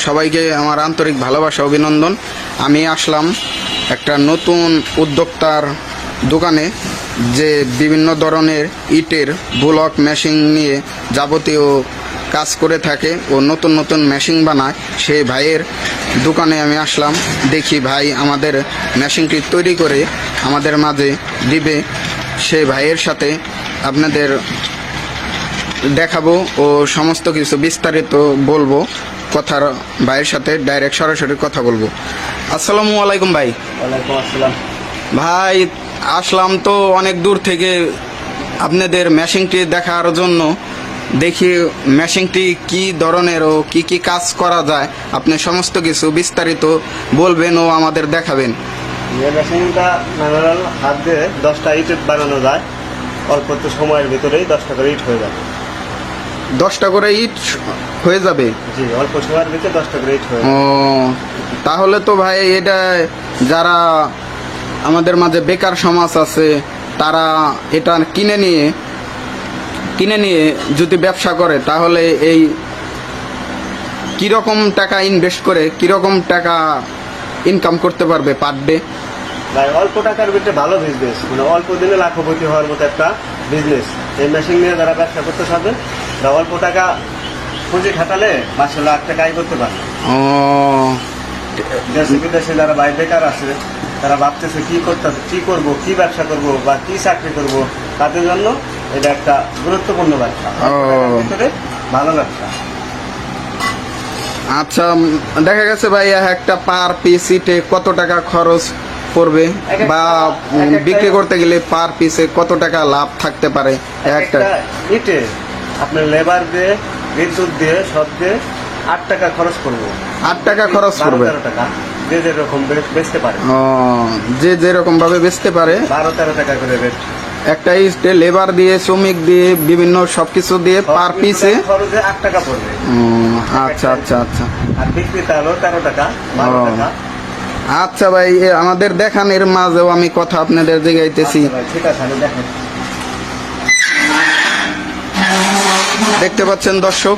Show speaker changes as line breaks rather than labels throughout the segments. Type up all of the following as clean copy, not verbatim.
সবাইকে আমার আন্তরিক ভালোবাসা অভিনন্দন। আমি আসলাম একটা নতুন উদ্যোক্তার দোকানে, যে বিভিন্ন ধরনের ইটের ব্লক মেশিন নিয়ে যাবতীয় কাজ করে থাকে ও নতুন নতুন মেশিন বানায়। সেই ভাইয়ের দোকানে আমি আসলাম, দেখি ভাই আমাদের মেশিনটি তৈরি করে আমাদের মাঝে দিবে। সেই ভাইয়ের সাথে আপনাদের দেখাবো ও সমস্ত কিছু বিস্তারিত বলবো। কথার ভাইয়ের সাথে ডাইরেক্ট সরাসরি কথা বলবো। আসসালামু আলাইকুম ভাই।
ওয়ালাইকুম আসসালাম।
ভাই আসলাম তো অনেক দূর থেকে আপনাদের মেশিনটি দেখার জন্য। দেখি মেশিনটি কি ধরনের ও কি কি কাজ করা যায়, আপনি সমস্ত কিছু বিস্তারিত বলবেন ও আমাদের দেখাবেন।
এই মেশিনটা ম্যানুয়াল হাত দিয়ে 10টা ইট বানানো যায়, অল্প একটু সময়ের ভিতরেই 10টা করে ইট হয়ে যাবে।
10টা করে ইট হয়ে যাবে?
জি, অল্প সময়ের ভিতরে 10টা করে ইট হয়ে
ও, তাহলে তো ভাই এটা যারা আমাদের মাঝে বেকার সমাজ আছে তারা এটা কিনে নিয়ে যদি ব্যবসা করে তাহলে এই কিরকম টাকা ইনভেস্ট করে কিরকম টাকা ইনকাম করতে পারবে পার ডে?
ভাই অল্প টাকার ভিতরে ভালো বিজনেস, মানে অল্প দিনে লাখপতি হওয়ার মতো একটা বিজনেস। এই মেশিন নিয়ে যারা ব্যবসা করতে চাবেন, তারা অল্প টাকা পুঁজি খাটালে মাসে লাখ টাকা আয় করতে পারবে।
ও,
দেশে বিদেশে যারা ভাই বেকার আছে, তারা ভাবতেছে কি করব, কি ব্যবসা করব বা কি চাকরি করব, তাদের জন্য এটা একটা গুরুত্বপূর্ণ ব্যবসা, ভিতরে ভালো ব্যবসা।
আচ্ছা, দেখা গেছে ভাই একটা পার পিস ইটে কত টাকা খরচ পড়বে, বা বিক্রি করতে গেলে পার পিসে কত টাকা লাভ থাকতে পারে?
একটা ইটে আপনার লেবার দিয়ে, বিদ্যুৎ দিয়ে, সব দিয়ে 8 টাকা খরচ করবো।
8 টাকা খরচ করবে?
12-13 টাকা, যে যেরকম বেচতে পারে।
ও, যে যেরকম ভাবে বেচতে পারে
12-13 টাকা করে বেচ।
একটা ইস্টে লেবার দিয়ে, শ্রমিক দিয়ে, বিভিন্ন সবকিছু দিয়ে পার পিসে
খরচে 8 টাকা পড়বে।
আচ্ছা আচ্ছা আচ্ছা।
আর বিক্রিতে হলো 13 টাকা, 12 টাকা।
আচ্ছা ভাই, আমাদের দেখান, এর মাঝেও আমি কথা আপনাদের জিগাইতেছি।
আচ্ছা ভাই, ঠিক আছে, আমি দেখেন।
দেখতে পাচ্ছেন দর্শক,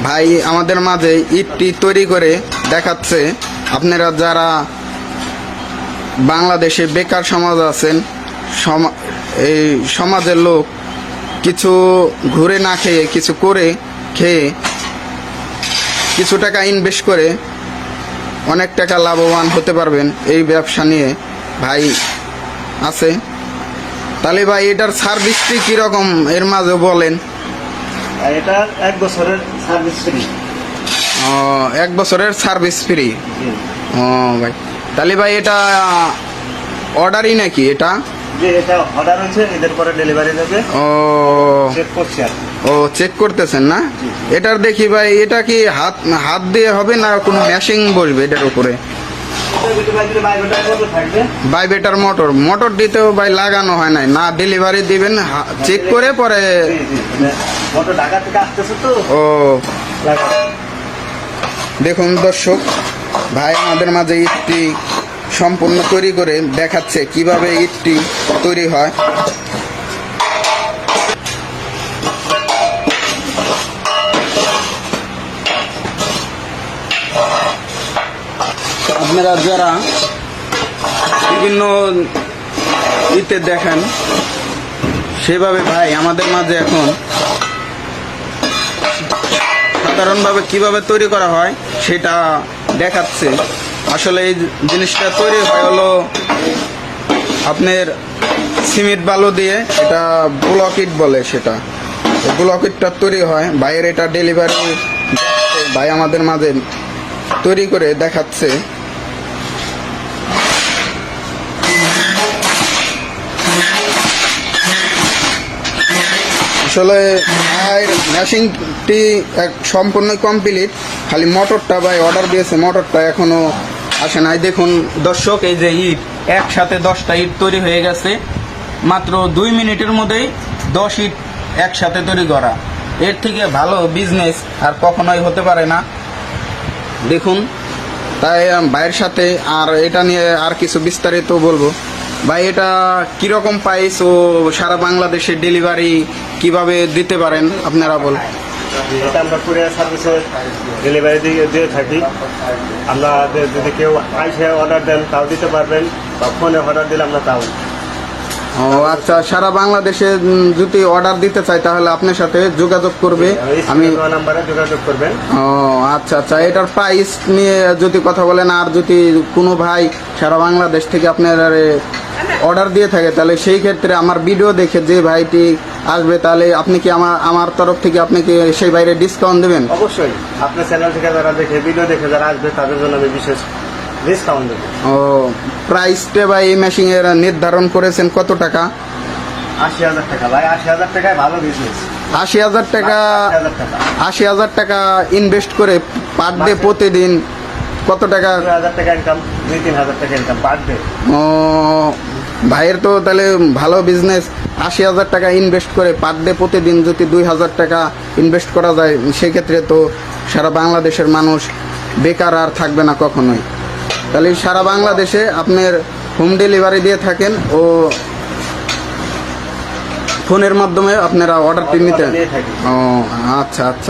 ভাই আমাদের মাঝে ইটটি তৈরি করে দেখাচ্ছে। আপনারা যারা বাংলাদেশে বেকার সমাজ আছেন, এই সমাজের লোক কিছু ঘুরে না খেয়ে, কিছু করে খেয়ে, কিছু টাকা ইনভেস্ট করে অনেক টাকা লাভবান হতে পারবেন এই ব্যবসা নিয়ে ভাই আছে। তাহলে ভাই এটার সার্ভিস ফি কীরকম এর মাঝে বলেন?
আর এটা 1 বছরের সার্ভিস ফ্রি।
1 বছরের সার্ভিস ফ্রি? ও ভাই, তাহলে ভাই এটা অর্ডারই নাকি এটা?
যে এটা অর্ডার হয়েছে, এদের পরে ডেলিভারি যাবে।
ও,
চেক করছি আর
ও চেক করতেছেন না? এটার দেখি ভাই, এটা কি হাত দিয়ে হবে না কোনো মেশিন বসবে এটার উপরে? বাইবেটার মোটর দিতেও ভাই লাগানো হয় নাই না, ডেলিভারি দিবেন চেক করে পরে?
মোটর ঢাকা থেকে আসতেছে তো।
ও, দেখুন দর্শক, ভাই আমাদের মাঝে ইটটি সম্পূর্ণ তৈরি করে দেখাচ্ছে কিভাবে ইটটি তৈরি হয়। আপনারা যারা বিভিন্ন ইতে দেখেন, সেভাবে ভাই আমাদের মাঝে এখন সাধারণভাবে কিভাবে তৈরি করা হয় সেটা দেখাচ্ছে। আসলে এই জিনিসটা তৈরি হয় হলো আপনার সিমেন্ট বালু দিয়ে, এটা ব্লক ইট বলে, সেটা ব্লক ইটটা তৈরি হয়। ভাইয়ের এটা ডেলিভারি ভাই আমাদের মাঝে তৈরি করে দেখাচ্ছে। আসলে মেশিনটি সম্পূর্ণ কমপ্লিট, খালি মোটরটা ভাই অর্ডার দিয়েছে, মোটরটা এখনো আসে নাই। দেখুন দর্শক, এই যে ইট একসাথে 10টা ইট তৈরি হয়ে গেছে মাত্র 2 মিনিটের মধ্যেই 10 ইট একসাথে তৈরি করা। এর থেকে ভালো বিজনেস আর কখনোই হতে পারে না। দেখুন, তাই ভাইয়ের সাথে আর এটা নিয়ে আর কিছু বিস্তারিত বলবো। ভাই এটা কিরকম প্রাইস ও সারা বাংলাদেশে ডেলিভারি কিভাবে দিতে পারেন আপনারা বল?
এটা আমরা কুরিয়ার সার্ভিসে ডেলিভারি দিয়ে থাকি। আমরা যদি কেউ আইসে অর্ডার দেন তাও দিতে পারবেন, বা ফোনে অর্ডার দিলে আমরা তাও।
ও আচ্ছা, সারা বাংলাদেশে যদি অর্ডার দিতে চাই তাহলে আপনার সাথে যোগাযোগ করবে। আমি
নাম্বারে যোগাযোগ করবেন।
ও আচ্ছা আচ্ছা, এটার প্রাইস নিয়ে যদি কথা বলেন, আর যদি কোনো ভাই সারা বাংলাদেশ থেকে আপনার অর্ডার দিয়ে থাকে তাহলে সেই ক্ষেত্রে আমার ভিডিও দেখে যে ভাইটি আসবে তাহলে আপনি কি আমার তরফ থেকে আপনি কি সেই বাইরে ডিসকাউন্ট দেবেন?
অবশ্যই, আপনার চ্যানেল থেকে যারা দেখে, ভিডিও দেখে যারা আসবে তাদের জন্য আমি বিশেষ ডিসকাউন্ট দেবো।
ও প্রাইসটা ভাই এই মেশিন এর নির্ধারণ করেছেন কত টাকা?
80,000 টাকা ভাই, 80,000 টাকায় ভালো বিজনেস।
80,000 টাকা,
80,000 টাকা,
80,000 টাকা ইনভেস্ট করে পার ডে প্রতিদিন কত টাকা?
2,000 টাকা ইনকাম, 2-3,000 টাকা ইনকাম পার ডে।
ও ভাইয়ের তো তাহলে ভালো বিজনেস। 80,000 টাকা ইনভেস্ট করে পার ডে প্রতিদিন যদি 2,000 টাকা ইনভেস্ট করা যায়, সেক্ষেত্রে তো সারা বাংলাদেশের মানুষ বেকার আর থাকবে না কখনোই। তাহলে সারা বাংলাদেশে আপনার হোম ডেলিভারি দিয়ে থাকেন ও ফোনের মাধ্যমে আপনারা অর্ডারটি নিতে।
দিয়ে থাকি।
ও আচ্ছা আচ্ছা।